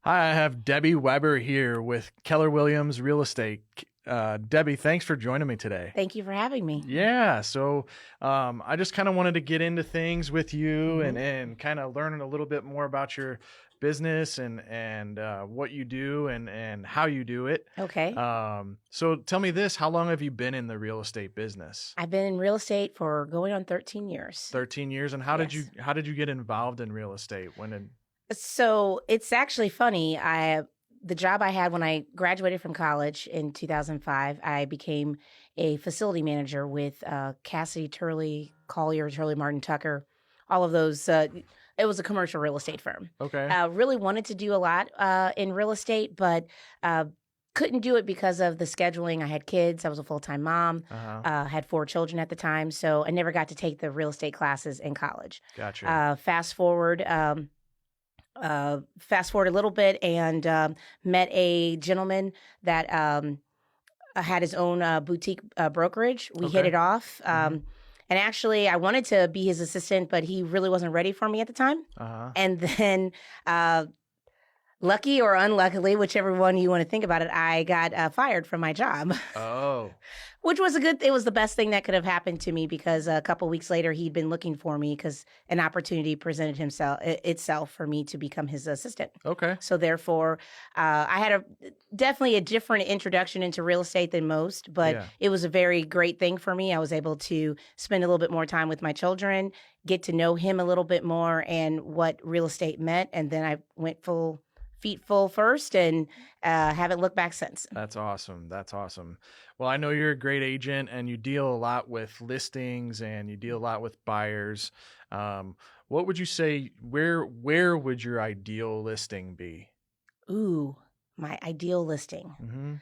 Hi, I have Debbie Weber here with Keller Williams Real Estate. Debbie, thanks for joining me today. Thank you for having me. Yeah, so I just kind of wanted to get into things with you Mhm. and kind of learn a little bit more about your business and what you do and how you do it. Okay. So tell me this, how long have you been in the real estate business? I've been in real estate for going on 13 years. 13 years. And Yes. how did you get involved in real estate? When did So it's actually funny. The job I had when I graduated from college in 2005, I became a facility manager with Cassidy Turley, Collier, Turley Martin Tucker, all of those. It was a commercial real estate firm. Okay. Really wanted to do a lot in real estate, but couldn't do it because of the scheduling. I had kids. I was a full-time mom. Uh-huh. Had 4 children at the time, so I never got to take the real estate classes in college. Gotcha. Fast forward a little bit and met a gentleman that had his own boutique brokerage. We hit Okay. it off. Mhm. And actually, I wanted to be his assistant, but he really wasn't ready for me at the time. Uh-huh. And then lucky or unluckily, whichever one you want to think about it, I got fired from my job. Oh. Which was it was the best thing that could have happened to me because a couple weeks later he'd been looking for me because an opportunity presented itself for me to become his assistant. Okay. So therefore, I had definitely a different introduction into real estate than most, but Yeah. it was a very great thing for me. I was able to spend a little bit more time with my children, get to know him a little bit more and what real estate meant, and then I went feet full first and haven't looked back since. That's awesome. That's awesome. Well, I know you're a great agent and you deal a lot with listings and you deal a lot with buyers. What would you say, where would your ideal listing be? Ooh, my ideal listing. Mm-hmm.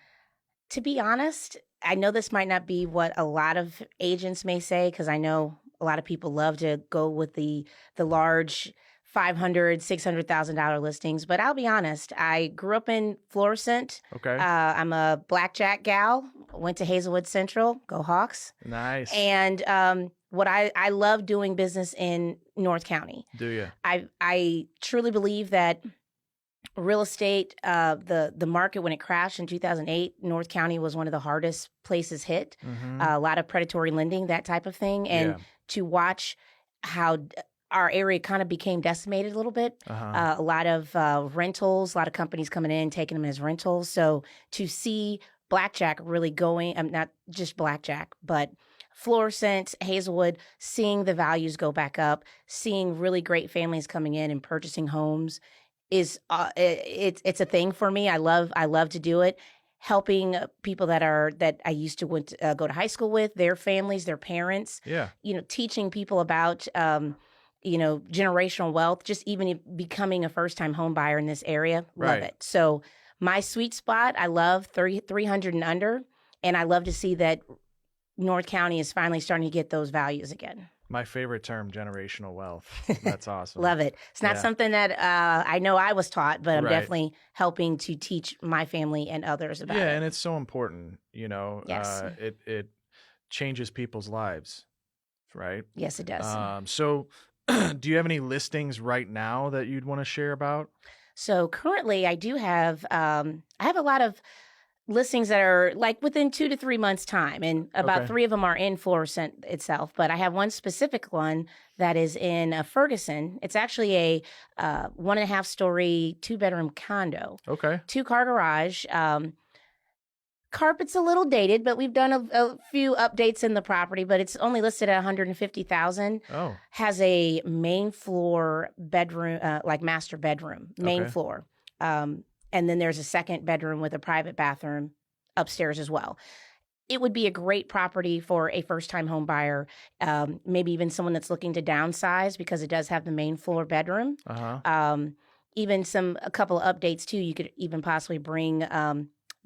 To be honest, I know this might not be what a lot of agents may say because I know a lot of people love to go with the large $500,000-$600,000 listings. But I'll be honest, I grew up in Florissant. Okay. I'm a blackjack gal. Went to Hazelwood Central. Go Hawks! Nice. And what I love doing business in North County. Do you? I truly believe that real estate, the market when it crashed in 2008, North County was one of the hardest places hit. Mm-hmm. A lot of predatory lending, that type of thing, and Yeah. to watch how our area kind of became decimated a little bit. Uh-huh. A lot of rentals, a lot of companies coming in taking them as rentals. So to see blackjack really going, not just blackjack, but Florissant, Hazelwood, seeing the values go back up, seeing really great families coming in and purchasing homes is it's a thing for me. I love to do it. Helping people that I used to go to high school with, their families, their parents. Yeah. Teaching people about generational wealth. Just even becoming a first time home buyer in this area, love Right. it. So my sweet spot, I love 300 and under, and I love to see that North County is finally starting to get those values again. My favorite term, generational wealth. That's awesome. Love it. It's not Yeah. something that I know I was taught, but I'm Right. definitely helping to teach my family and others about Yeah, it. and it's so important, Yes. it changes people's lives, right? Yes, it does. So do you have any listings right now that you'd want to share about? So currently, I do have I have a lot of listings that are like within 2 to 3 months time, and about Okay. 3 of them are in Florissant itself. But I have one specific one that is in Ferguson. It's actually a 1.5 story, 2-bedroom condo, Okay. 2-car garage. Carpet's a little dated, but we've done a few updates in the property. But it's only listed at $150,000. Oh, Has a main floor bedroom, like master bedroom, main Okay. floor. And then there's a second bedroom with a private bathroom upstairs as well. It would be a great property for a first-time home buyer, maybe even someone that's looking to downsize because it does have the main floor bedroom. uh-huh. Even a couple of updates too. You could even possibly bring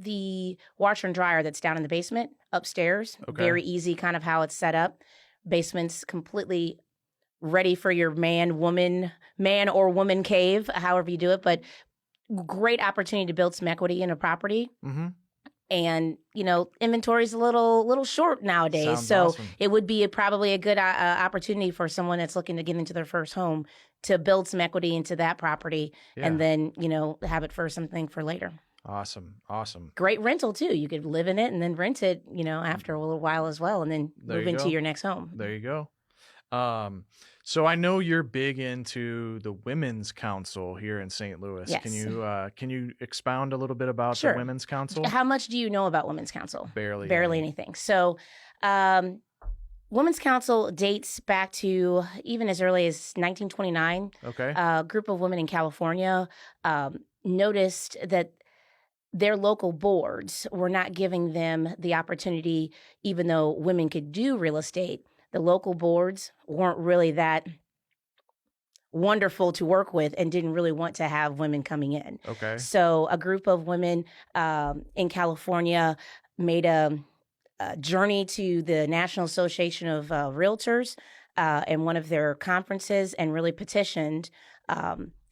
the washer and dryer that's down in the basement upstairs. Okay. Very easy, kind of how it's set up. Basement's completely ready for your man or woman cave, however you do it. But great opportunity to build some equity in a property. Mm-hmm. and inventory is a little short nowadays, Sounds so awesome. it would be probably a good opportunity for someone that's looking to get into their first home to build some equity into that property, and Yeah. then have it for something for later. Awesome. Awesome. Great rental too. You could live in it and then rent it after a little while as well, and then There move you into go. your next home. There you go. So I know you're big into the Women's Council here in St. Louis. Yes. Can you expound a little bit about the Sure. Women's Council? How much do you know about Women's Council? Barely Barely any. anything. So, um, Women's Council dates back to even as early as 1929. Okay. A group of women in California noticed that their local boards were not giving them the opportunity, even though women could do real estate. The local boards weren't really that wonderful to work with and didn't really want to have women coming in. Okay. So a group of women in California made a journey to the National Association of Realtors in one of their conferences and really petitioned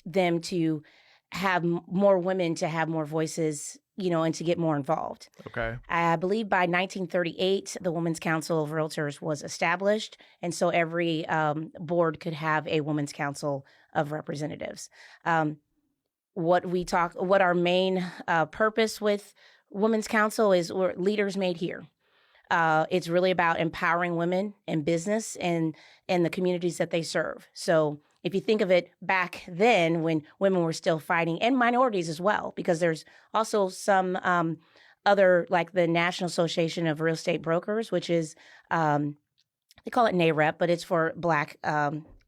them to have more women, to have more voices, and to get more involved. Okay. I believe by 1938, the Women's Council of Realtors was established, and so every board could have a Women's Council of Representatives. What our main purpose with Women's Council is, we're leaders made here. It's really about empowering women in business and the communities that they serve. So if you think of it back then when women were still fighting, and minorities as well, because there's also some other, like the National Association of Real Estate Brokers, which is, they call it NAREP, but it's for Black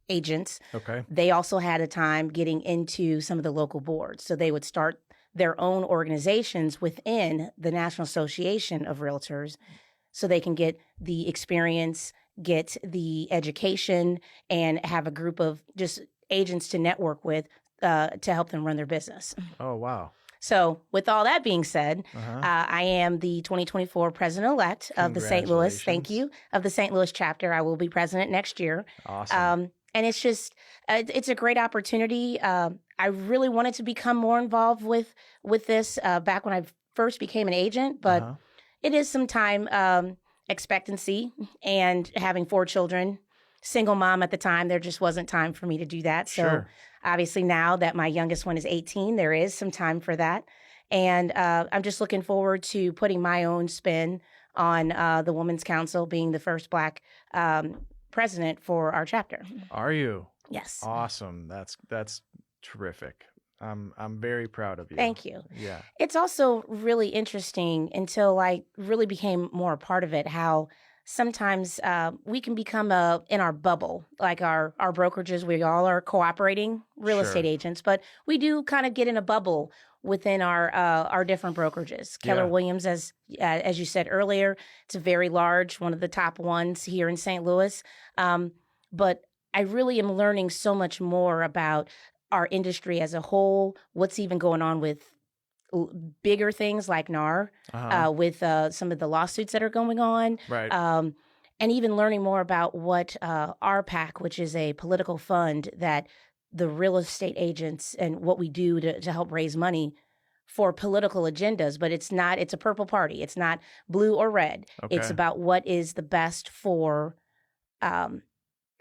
agents. Okay. They also had a time getting into some of the local boards. So they would start their own organizations within the National Association of Realtors so they can get the experience, get the education, and have a group of just agents to network with to help them run their business. Oh, wow. So, with all that being said, Uh-huh. I am the 2024 president-elect of the St. Louis. Thank Congratulations. you, of the St. Louis chapter. I will be president next year. Awesome. And it's just, it's a great opportunity. I really wanted to become more involved with this back when I first became an agent, but Uh-huh. it is some time expectancy and having 4 children. Single mom at the time, there just wasn't time for me to do that. So Sure. obviously now that my youngest one is 18, there is some time for that. And I'm just looking forward to putting my own spin on the Women's Council, being the first Black president for our chapter. Are you? Yes. Awesome. That's terrific. I'm very proud of you. Thank you. Yeah. It's also really interesting until I really became more a part of it, how sometimes we can become in our bubble, like our brokerages. We all are cooperating real estate Sure. agents, but we do kind of get in a bubble within our different brokerages. Keller Yeah. Williams, as you said earlier, it's a very large, one of the top ones here in St. Louis. But I really am learning so much more about our industry as a whole, what's even going on with bigger things like NAR, Uh-huh. with some of the lawsuits that are going on, Right. and even learning more about what RPAC, which is a political fund that the real estate agents, and what we do to help raise money for political agendas. But it's a purple party. It's not blue or red. It's Okay. about what is the best for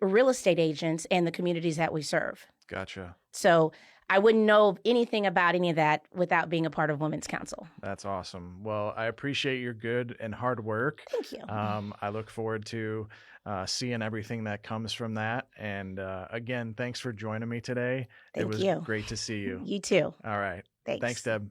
real estate agents and the communities that we serve. Gotcha. So I wouldn't know anything about any of that without being a part of Women's Council. That's awesome. Well, I appreciate your good and hard work. Thank you. I look forward to seeing everything that comes from that. And again, thanks for joining me today. It Thank was you. great to see you. You too. All right. Thanks. Thanks, Deb.